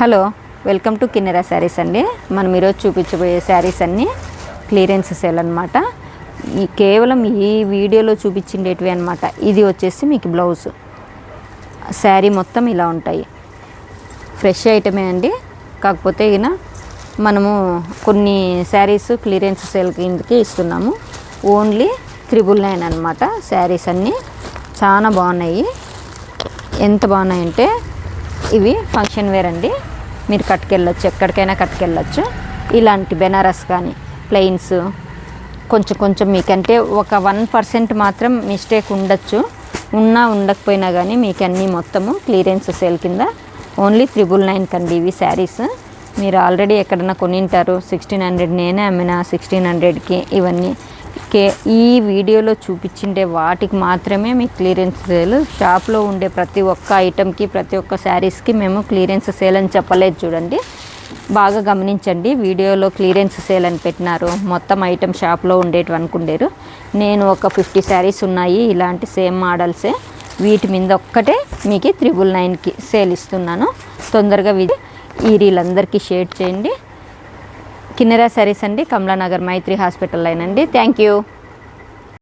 Hello, welcome to Kinnera saris అండి. మనం ఈరోజు చూపించబోయే శారీస్ అన్నీ క్లియరెన్స్ సేల్ అనమాట. ఈ కేవలం ఈ వీడియోలో చూపించిండేటివి అనమాట. ఇది వచ్చేసి మీకు బ్లౌజ్, శారీ మొత్తం ఇలా ఉంటాయి. ఫ్రెష్ ఐటమే అండి. కాకపోతే ఈయన మనము కొన్ని శారీస్ క్లియరెన్స్ సేల్ కిందకి ఇస్తున్నాము. ఓన్లీ 999 అనమాట. శారీస్ అన్నీ చాలా బాగున్నాయి. ఎంత బాగున్నాయంటే ఇవి ఫంక్షన్ వేర్ అండి. మీరు కట్టుకెళ్ళచ్చు, ఎక్కడికైనా కట్టుకెళ్ళచ్చు. ఇలాంటి బెనారస్ కానీ ప్లెయిన్స్ కొంచెం మీకంటే ఒక 1% మాత్రం మిస్టేక్ ఉండొచ్చు. ఉండకపోయినా కానీ మీకు అన్నీ మొత్తము క్లియరెన్స్ సేల్ కింద ఓన్లీ 999 కండి ఇవి శారీస్. మీరు ఆల్రెడీ ఎక్కడన్నా కొనింటారు. 1600 నేనే అమ్మిన 1600కి. ఇవన్నీ ఈ వీడియోలో చూపించిండే వాటికి మాత్రమే మీకు క్లియరెన్స్ సేల్. షాప్లో ఉండే ప్రతి ఒక్క ఐటెంకి, ప్రతి ఒక్క శారీస్కి మేము క్లియరెన్స్ సేల్ అని చెప్పలేదు. చూడండి, బాగా గమనించండి. వీడియోలో క్లియరెన్స్ సేల్ అని పెట్టినారు. మొత్తం ఐటెం షాప్లో ఉండేటివి అనుకుండేరు. నేను ఒక 50 శారీస్ ఉన్నాయి ఇలాంటి సేమ్ మోడల్సే. వీటి మీద ఒక్కటే మీకు 999కి సేల్ ఇస్తున్నాను. తొందరగా ఈ రీలందరికీ షేర్ చేయండి. కిన్నెరా శారీస్ అండి, కమలానగర్ మైత్రి హాస్పిటల్ లైన్ అండి. Thank you.